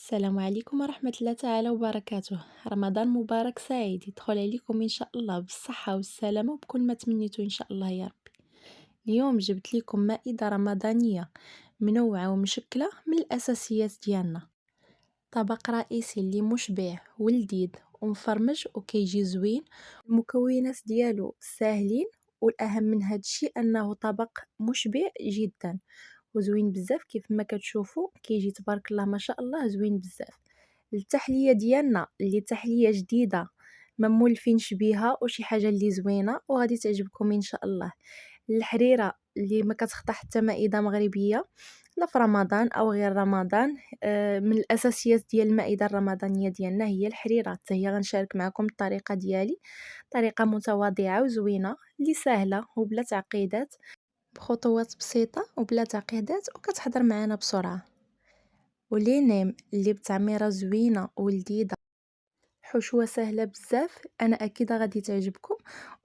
السلام عليكم ورحمة الله تعالى وبركاته. رمضان مبارك سعيد يدخل عليكم إن شاء الله بالصحة والسلامة وبكل ما تمنيتوا إن شاء الله يا ربي. اليوم جبت لكم مائدة رمضانية منوعة ومشكلة من الأساسيات ديالنا. طبق رئيسي اللي مشبع ولذيذ ومفرمج وكيجي زوين. المكونات ديالو ساهلين، والأهم من هاد الشيء أنه طبق مشبع جدا وزوين بزاف. كيف ما كتشوفوا كيجي تبارك الله ما شاء الله زوين بزاف. التحليه ديالنا اللي تحليه جديده ما مولفينش بيها وشي حاجه اللي زوينه وغادي تعجبكم ان شاء الله. الحريره اللي ما كتخطى حتى مائده مغربيه لا في رمضان او غير رمضان. من الاساسيات ديال المائده الرمضانيه ديالنا هي الحريره، حتى هي غنشارك معكم الطريقه ديالي، طريقه متواضعه وزوينه اللي سهله وبلا تعقيدات، بخطوات بسيطة وبلا تعقيدات وكتحضر معانا بسرعة. ولينيم اللي بتعميرة زوينة ولذيذة، حشوة سهلة بزاف، أنا أكيد غادي تعجبكم.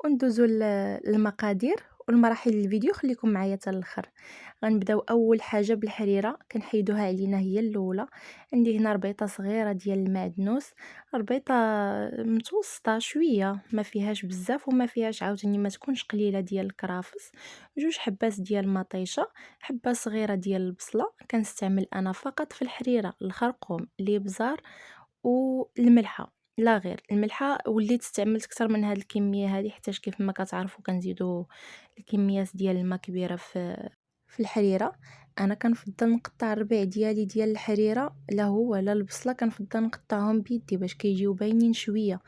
وندوزو للمقادير والمراحل الفيديو، خليكم معايا حتى الاخر. غنبداو اول حاجه بالحريره، كنحيدوها علينا هي الاولى. عندي هنا ربيطه صغيره ديال المعدنوس، ربيطه متوسطه شويه، ما فيهاش بزاف وما فيهاش عاوتاني ما تكونش قليله ديال الكرافس. جوج حبات ديال المطيشه، حبه صغيره ديال البصله. كنستعمل انا فقط في الحريره الخرقوم، الابزار والملحه، لا غير الملحه. وليت استعملت اكثر من هاد الكميه هذه حيت كيف ما كتعرفوا كنزيدوا الكميات ديال الماء كبيره في الحريره. انا كنفضل نقطع الربيع ديالي ديال الحريره، لا هو لا البصله، كنفضل نقطعهم بيدي باش كيجيو باينين شويه.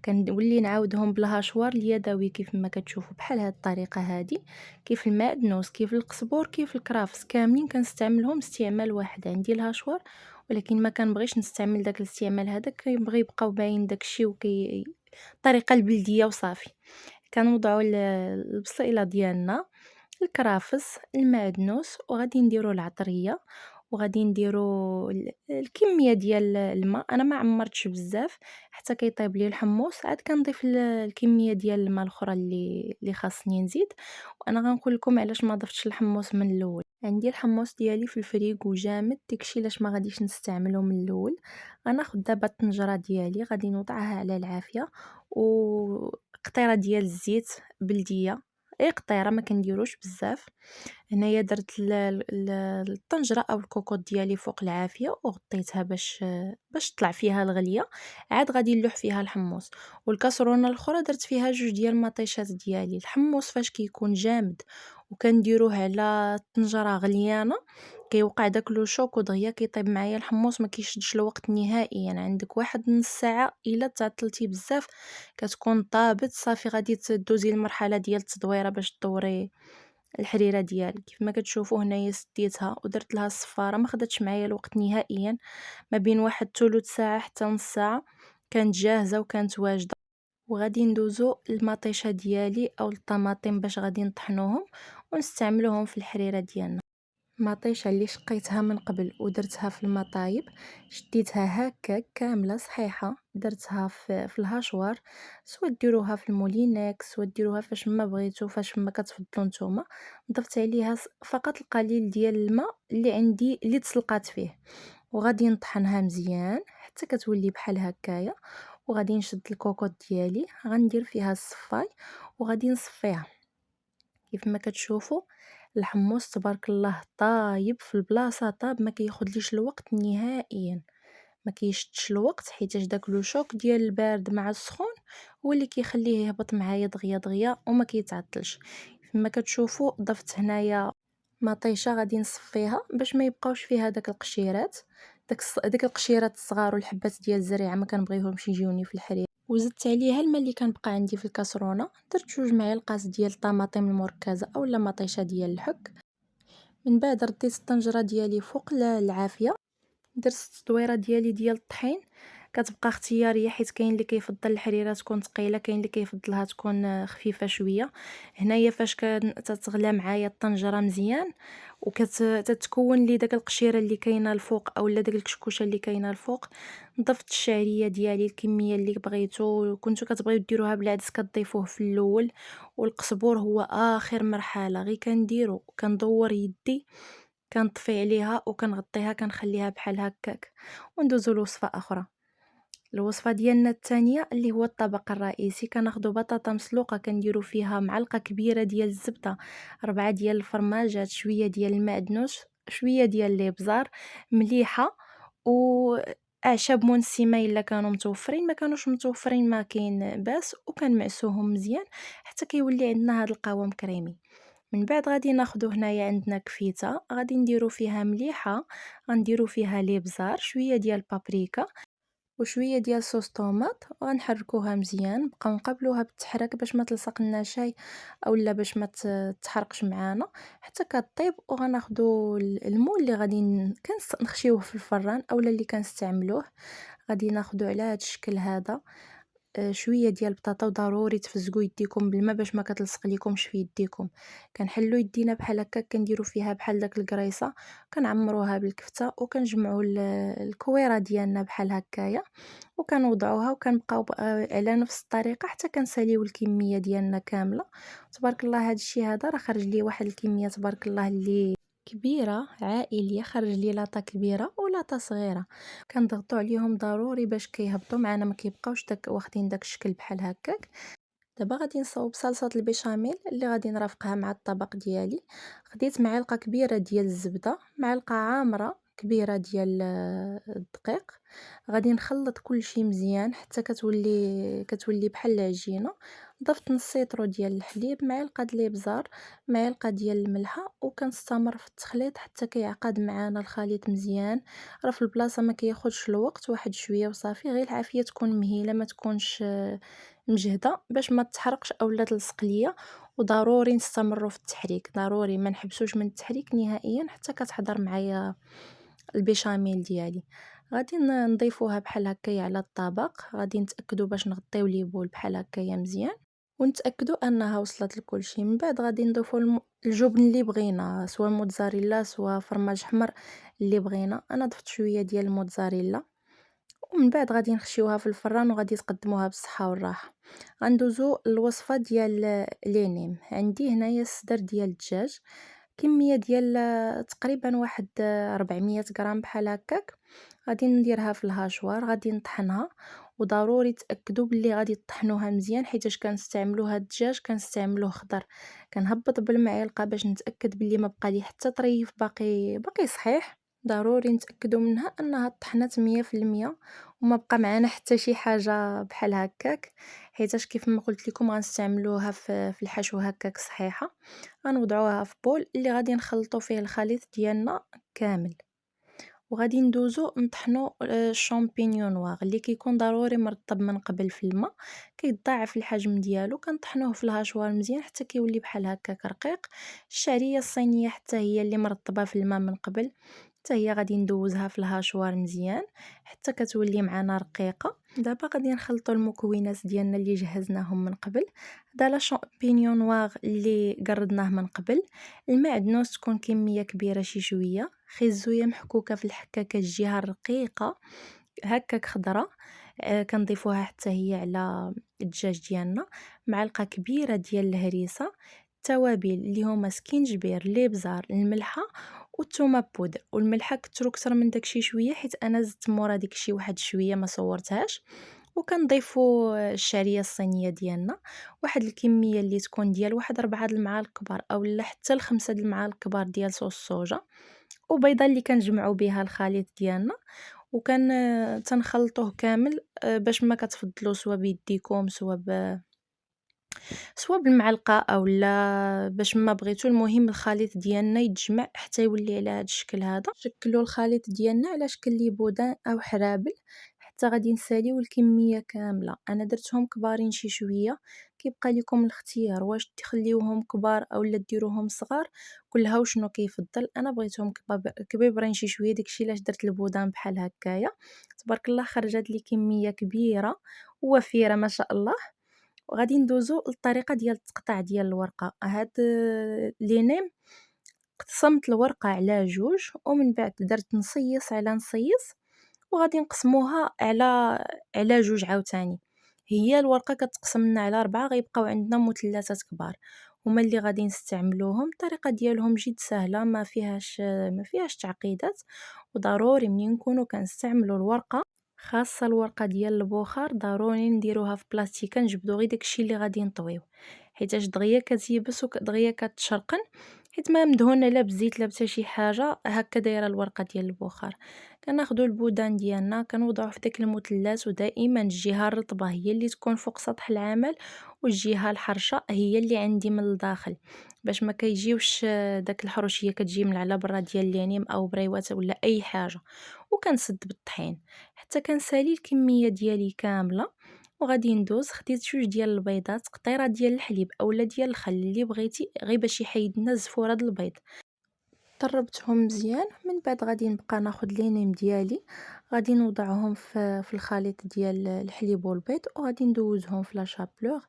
كنولي نعاودهم بالهاشوار اليدوي كيف ما كتشوفوا بحال هاد الطريقه هذه. كيف المعدنوس، كيف القزبور، كيف الكرافس، كاملين كنستعملهم استعمال واحد. عندي الهاشوار ولكن ما كنبغيش نستعمل داك الاستعمال هذا، كيبغي يبقاو باين داكشي الطريقه البلديه وصافي. كنوضعوا البصيله ديالنا، الكرافس، المعدنوس، وغادي نديرو العطريه، وغادي نديرو الكميه ديال الماء. انا ما عمرتش بزاف حتى كيطيب لي الحمص، عاد كنضيف الكميه ديال الماء الاخرى اللي خاصني نزيد. وانا غنقول لكم علاش ما ضفتش الحمص من الاول. عندي الحمص ديالي في الفريق وجامد، داكشي علاش ما غاديش نستعملو من الاول. غناخد دابا الطنجره ديالي، غادي نوضعها على العافيه، وقطيره ديال الزيت بلديه، اي قطيره ما كنديروش بزاف. هنايا درت الطنجره او الكوكوط ديالي فوق العافيه وغطيتها باش تطلع فيها الغليه. عاد غادي نلوح فيها الحمص. والكاسرونه الاخرى درت فيها جوج ديال المطيشات ديالي. الحمص فاش كيكون جامد وكنديروه على الطنجره غليانه كيوقع داك لو شوك ودغيا كيطيب معايا الحمص، ما كيشدش الوقت نهائيا. يعني عندك واحد نص ساعه الا تعطلتي بزاف كتكون طابت صافي. غادي تدوزي المرحله ديال التدويره باش تدوري الحريره ديالك. كيف ما كتشوفوا هنايا سديتها ودرت لها الصفاره، ما خدتش معايا الوقت نهائيا، ما بين واحد ثلث ساعه حتى نص ساعه كانت جاهزه وكانت واجده. وغادي ندوزو المطيشه ديالي او الطماطم باش غادي نطحنوهم ونستعملوهم في الحريره ديالنا. مطيشه اللي شقيتها من قبل ودرتها في المطايب، شديتها هكا كامله صحيحه، درتها في الهاشوار، سواء ديروها في المولينيك سواء ديروها فاش ما بغيتو، فاش ما كتفضلوا نتوما. ضفت عليها فقط القليل ديال الماء اللي عندي اللي تسلقات فيه، وغادي نطحنها مزيان حتى كتولي بحال هكايا. وغادي نشد الكوكوط ديالي، غندير فيها الصفاي وغادي نصفيها. كيف ما كتشوفوا الحمص تبارك الله طايب في البلاصه، طاب ما كياخذليش الوقت نهائيا، ما كيشدش الوقت، حيت داك لو شوك ديال البارد مع السخون هو اللي كيخليه يهبط معايا دغيا دغيا وما كيتعطلش. كما كتشوفوا ضفت هنايا مطيشه غادي نصفيها باش ما يبقاوش فيها داك القشيرات، داك القشيرات الصغار والحبات ديال الزريعه ما كنبغيهمش يجيوني في الحرير. وزدت عليها الماء اللي كان بقى عندي في الكاسرونه، درت جوج معالق ديال الطماطم المركزه اولا مطيشه ديال الحك. من بعد رديت الطنجره ديالي فوق العافيه، درت التدويره ديالي ديال الطحين. كتبقى اختياريه حيت كاين اللي كيفضل الحريره تكون ثقيله، كاين اللي كيفضلها تكون خفيفه شويه. هنايا فاش تتغلى معايا الطنجره مزيان وكتتكون لي داك القشيره اللي كاينه الفوق اولا داك الكشكوشه اللي كاينه الفوق، ضفت الشعريه ديالي الكميه اللي بغيتو. كنتو كتبغيو ديروها بالعدس كتضيفوه في الاول، والقزبور هو اخر مرحله. غير كنديرو كندور يدي كنطفي عليها وكنغطيها كنخليها بحال هكاك، وندوزو لوصفة أخرى. الوصفة ديالنا الثانية اللي هو الطبق الرئيسي، كناخدو بطاطا مسلوقة كنديرو فيها معلقة كبيرة ديال الزبدة، 4 ديال الفرماجات، شوية ديال المعدنوس، شوية ديال الإبزار، مليحة، وأعشاب منسمة إلا كانوا متوفرين، ما كانوش متوفرين ما كاين باس، وكنمعسوهم مزيان حتى كيولي عندنا هاد القوام كريمي. من بعد غادي ناخدو هنايا عندنا كفيتة، غادي نديرو فيها مليحة، غنديرو فيها الإبزار، شوية ديال البابريكا وشوية ديال صوص طوماط، وغنحركوها مزيان، نبقاو نقابلوها بالتحراك باش ما تلصقلناش اولا باش ما تحرقش معانا حتى كطيب. وغناخدو المول اللي غادي نخشيوه في الفران اولا اللي كنستعملوه، غادي ناخدو على هاد الشكل هذا. شوية ديال البطاطا، وضروري تفزقوا يديكم بالماء باش ما كتلصق ليكمش في يديكم. كنحلوا يدينا بحال هكا، كنديروا فيها بحال داك القريصه، كنعمروها بالكفته، وكنجمعوا الكويره ديالنا بحال هكايا، وكنوضعوها وكنبقاو على نفس الطريقه حتى كنساليو الكميه ديالنا كامله. تبارك الله، هذا الشيء هذا راه خرج لي واحد الكميه تبارك الله اللي كبيره عائليه، خرج لي لاطه كبيره ولاطه صغيره. كنضغطوا عليهم ضروري باش كيهبطوا معنا، ما كيبقاوش واخدين داك الشكل بحال هكاك. دابا غادي نصاوب صلصه البيشاميل اللي غادي نرافقها مع الطبق ديالي. خديت معلقه كبيره ديال الزبده، معلقه عامره كبيره ديال الدقيق. غادي نخلط كل شيء مزيان حتى كتولي بحال العجينه. ضفت نص سيطرو ديال الحليب، معلقه ديال الابزار، معلقه ديال الملحه، وكنستمر في التخليط حتى كيعقد معانا الخليط مزيان. راه في البلاصه ما كياخذش الوقت، واحد شويه وصافي، غير العافيه تكون مهيله، ما تكونش مجهده باش ما تحرقش اولا تلصق ليا. وضروري نستمروا في التحريك، ضروري ما نحبسوش من التحريك نهائيا حتى كتحضر معايا البيشاميل ديالي. غادي نضيفوها بحال هكايا على الطبق، غادي نتاكدوا باش نغطيو لي بول بحال هكايا مزيان، ونتاكدوا انها وصلت لكل شيء. من بعد غادي نضيفوا الجبن اللي بغينا، سواء موتزاريلا سواء فرماج احمر اللي بغينا. انا ضفت شويه ديال الموتزاريلا، ومن بعد غادي نخشيوها في الفران وغادي تقدموها بالصحة والراحة. غندوزو الوصفة ديال لينيم. عندي هنايا الصدر ديال الدجاج، كمية ديال تقريبا واحد 400 غرام بحال هكاك. غادي نديرها في الهاشوار، غادي نطحنها، وضروري تاكدوا باللي غادي تطحنوها مزيان حيتاش كنستعملوا هاد الدجاج كنستعملوه خضر. كنهبط بالمعلقه باش نتاكد باللي ما بقى لي حتى طريف باقي صحيح. ضروري نتاكدوا منها انها طحنت 100%، وما بقى معنا حتى شي حاجه بحال هكاك، حيتاش كيف ما قلت لكم غنستعملوها في الحشو هكاك صحيحه. غنوضعوها في بول اللي غادي نخلطوا فيه الخليط ديالنا كامل، وغادي ندوزو نطحنوا الشامبينيون نوار اللي كيكون ضروري مرطب من قبل في الماء، كيتضاعف الحجم ديالو. كنطحنوه في الهاشوار مزيان حتى كيولي بحال هكاك رقيق. الشعريه الصينيه حتى هي اللي مرطبه في الماء من قبل، حتى هي غادي ندوزها في الهاشوار مزيان حتى كتولي معنا رقيقه. دابا غادي نخلطوا المكونات ديالنا اللي جهزناهم من قبل. هذا لا شامبينيون نوار اللي قردناه من قبل، المعدنوس تكون كميه كبيره شي شويه، خيزويه محكوكه في الحكاكه الجهه الرقيقه هكاك خضره، كنضيفوها حتى هي على الدجاج ديالنا. معلقه كبيره ديال الهريسه، التوابل اللي هما سكينجبير، الابزار، الملحه والثومه بودر. والملحه كترو كتر من داكشي شويه حيت انا زدت مورا داكشي واحد شويه ما صورتهاش. وكنضيفوا الشعريه الصينيه ديالنا، واحد الكميه اللي تكون ديال واحد 4 د المعالق كبار اولا حتى ل5 د المعالق كبار ديال صوص الصوجا، وبيضه اللي كنجمعوا بها الخليط ديالنا. تنخلطوه كامل باش ما كتفضلوا سوا بيديكم سوا بالمعلقه اولا باش ما بغيتو. المهم الخليط ديالنا يتجمع حتى يولي على هذا الشكل هذا. شكلوا الخليط ديالنا على شكل ليبودان او حرابل حتى غادي نساليو الكميه كامله. انا درتهم كبارين شي شويه، كيبقى لكم الاختيار واش تخليوهم كبار اولا ديروهم صغار، كلها وشنو كيفضل. انا بغيتهم كبيبرين شي شويه، داكشي علاش درت البودان بحال هكايا. تبارك الله خرجت لي كميه كبيره ووفيره ما شاء الله. وغادي ندوزو للطريقه ديال التقطاع ديال الورقه. هاد لينيم قسمت الورقه على جوج، ومن بعد درت نصيص على نصيص، وغادي نقسموها على جوج عاوتاني. هي الورقه كتقسم لنا على 4، غيبقاو عندنا مثلثات كبار. هما اللي غادي نستعملوهم. الطريقه ديالهم جد سهله، ما فيهاش تعقيدات. وضروري منين نكونوا كنستعملوا الورقه، خاصه الورقه ديال البخار، ضروري نديروها في بلاستيكه، نجبدوا غير داكشي اللي غادي نطويو، حيتاش دغيا كتيبس ودغيا كتشرقن، حيت ما مدهونه لا بزيت لا حتى شي حاجه. هكا دايره الورقه ديال البخار. كناخذوا البودان ديالنا كنوضعوه في داك المثلث، ودائما الجهه الرطبه هي اللي تكون فوق سطح العمل، والجهه الحرشه هي اللي عندي من الداخل، باش ما كيجيوش داك الحروشيه كتجي من على برا ديال اليانيم او بريوات ولا اي حاجه. وكنسد بالطحين حتى كنسالي الكميه ديالي كامله. وغادي ندوز، خديت 2 ديال البيضات، قطيره ديال الحليب اولا ديال الخل اللي بغيتي، غير باش يحيد لنا الزفوره د البيض. طربتهم مزيان، من بعد غادي نبقى ناخذ لينيم ديالي، غادي نوضعهم في الخليط ديال الحليب والبيض، وغادي ندوزهم في لا شابلور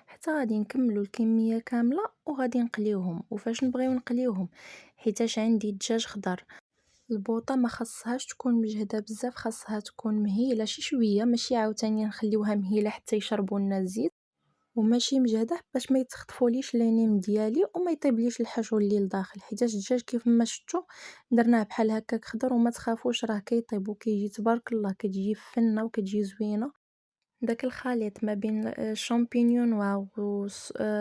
حتى غادي نكملوا الكميه كامله، وغادي نقليوهم. وفاش نبغيو نقليوهم، حيتاش عندي دجاج خضر، البوطه ما خاصهاش تكون مجهده بزاف، خاصها تكون مهيله شي شويه، ماشي عاوتاني نخليوها مهيله حتى يشربوا لنا الزيت، وماشي مجهده باش ما يتخطفوليش لينيم ديالي وما يطيبليش الحشو اللي لداخل. حيتاش الدجاج كيف ما شفتوا درناه بحال هكاك خضر، وما تخافوش راه كيطيب وكيجي تبارك الله، كتجي فنه وكتجي زوينه. داك الخليط ما بين الشامبينيون و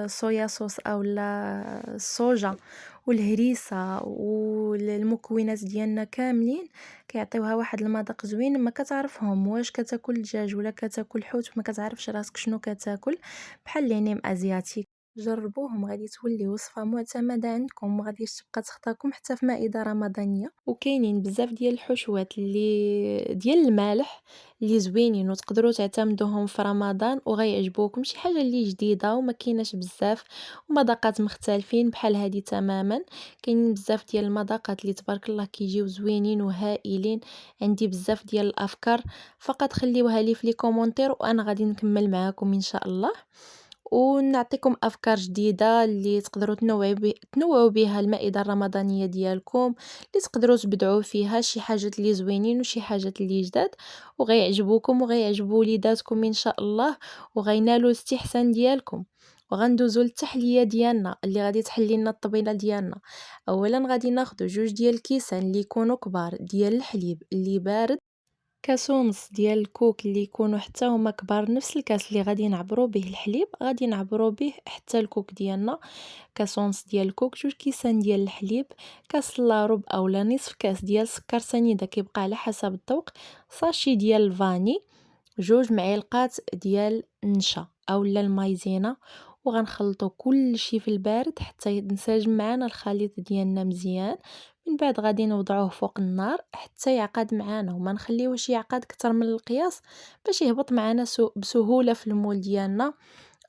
صويا صوص اولا الصوجا والهريسه والمكونات ديالنا كاملين، كيعطيوها واحد المذاق زوين. ما كتعرفهم واش كتاكل دجاج ولا كتاكل حوت، ما كتعرفش راسك شنو كتاكل، بحال لينيم ازياتيك. جربوهم، غادي تولي وصفه معتمده عندكم، وغاديش تبقى تخطاكم حتى في مائده رمضانيه. وكاينين بزاف ديال الحشوات اللي ديال المالح اللي زوينين وتقدروا تعتمدوهم في رمضان وغيعجبوكم، شي حاجه اللي جديده وما كايناش بزاف، ومذاقات مختلفين بحال هذه تماما. كاينين بزاف ديال المذاقات اللي تبارك الله كيجيو زوينين وهائلين. عندي بزاف ديال الافكار، فقط خليوها لي في لي كومونتير وانا غادي نكمل معاكم ان شاء الله، ونعطيكم افكار جديده اللي تقدروا تنوعوا بها المائده الرمضانيه ديالكم، اللي تقدروا تبدعوا فيها شي حاجات اللي زوينين وشي حاجات اللي جداد، وغيعجبوكم وغيعجبوا وليداتكم ان شاء الله، وغينالوا الاستحسان ديالكم. وغندوزو للتحليه ديالنا اللي غادي تحلي لنا الطبيله ديالنا. اولا غادي ناخذ 2 ديال الكيسان اللي يكونوا كبار ديال الحليب اللي بارد، كاس ونص ديال الكوك اللي يكونوا حتى هما كبار، نفس الكاس اللي غادي نعبروا به الحليب غادي نعبروا به حتى الكوك ديالنا. كاس ونص ديال الكوك، 2 كيسان ديال الحليب، كاس الا ربع اولا نصف كاس ديال السكر سنيده كيبقى على حسب الذوق، ساشي ديال الفاني، 2 معالق ديال النشا اولا المايزينا. وغنخلطوا كلشي في البارد حتى ينسجم معنا الخليط ديالنا مزيان. من بعد غادي نوضعوه فوق النار حتى يعقد معانا، وما نخليوهش يعقد كتر من القياس باش يهبط معانا بسهوله في المول ديالنا.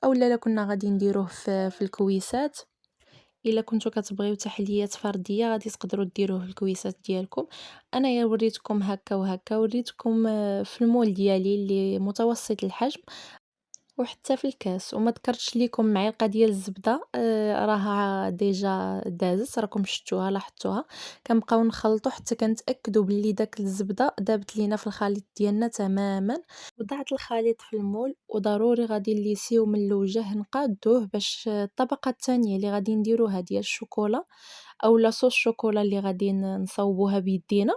اولا لا كنا غادي نديروه في الكويسات، الا كنتو كتبغيو تحليات فرديه غادي تقدروا ديروه في الكويسات ديالكم. انايا وريتكم هكا وهكا، وريتكم في المول ديالي اللي متوسط الحجم وحتى في الكاس. وما ذكرتش لكم معلقه ديال الزبده، راها ديجا دازت، راكم شفتوها لاحظتوها. كنبقاو نخلطوا حتى كنتاكدوا باللي داك الزبده دابت لينا في الخليط ديالنا تماما. وضعت الخليط في المول، وضروري غادي نليسيو من الوجه نقادوه باش الطبقه الثانيه اللي غادي نديروها ديال الشوكولا اولا صوص الشوكولا اللي غادي نصوبوها بيدينا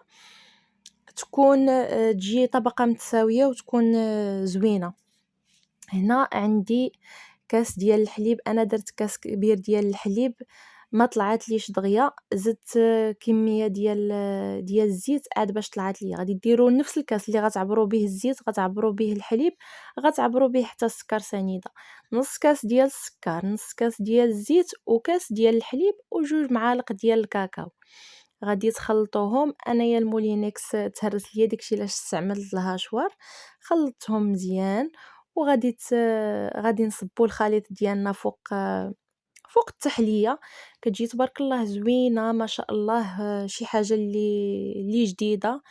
تكون تجي طبقه متساويه وتكون زوينه. هنا عندي كاس ديال الحليب، انا درت كاس كبير ديال الحليب، ما طلعت ليش دغيا، زدت كميه ديال الزيت عاد باش طلعت لي. غادي ديروا نفس الكاس اللي غتعبروا به الزيت غتعبروا به الحليب، غتعبروا به حتى السكر سنيده، نص كاس ديال السكر، نص كاس ديال الزيت، وكاس ديال الحليب، و2 معالق ديال الكاكاو. غادي تخلطوهم. انايا المولينكس تهرس ليا داكشي علاش استعملت الهاشوار، خلطتهم مزيان. وغادي غادي نصبوا الخليط ديالنا فوق التحليه، كتجي تبارك الله زوينه ما شاء الله، شي حاجه اللي جديده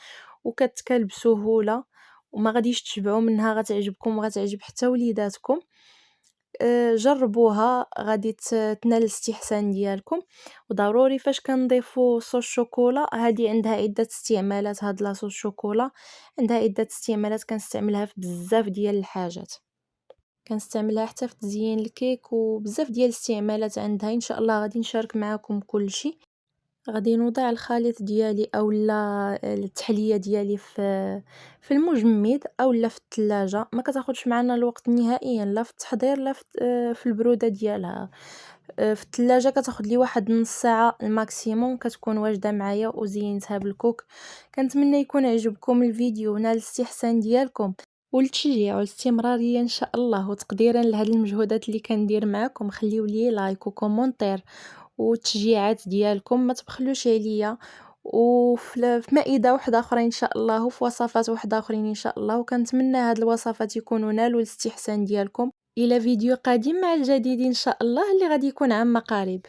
وكتكال بسهوله، وما غاديش تشبعوا منها، غتعجبكم وغتعجب حتى وليداتكم. جربوها غادي تنال الاستحسان ديالكم. وضروري فاش كنضيفوا صوص شوكولا، هذه عندها عده استعمالات، هاد لاصوص شوكولا عندها عده استعمالات كنستعملها في بزاف ديال الحاجات. كنستعملها حتى في تزيين الكيك وبزاف ديال الاستعمالات عندها. ان شاء الله غادي نشارك معكم كلشي. غادي نوضع الخليط ديالي اولا التحليه ديالي في المجمد اولا في الثلاجه. ما كتاخذش معنا الوقت نهائيا، لا في التحضير لا في البروده ديالها. في الثلاجه كتاخذ لي واحد نص ساعه الماكسيموم كتكون واجده معايا وزينتها بالكوك. كنتمنى يكون عجبكم الفيديو ونال الاستحسان ديالكم والتشجيع والاستمراريه ان شاء الله. وتقديرا لهاد المجهودات اللي كندير معكم، خليو لي لايك وكومونتير والتشجيعات ديالكم ما تبخلوش عليا. في مائدة وحدة أخرى إن شاء الله، وفي وصفات وحدة أخرين إن شاء الله. وكنتمنى هاد الوصفات يكونوا نالوا الاستحسان ديالكم. إلى فيديو قادم مع الجديد إن شاء الله اللي غادي يكون عما قريب.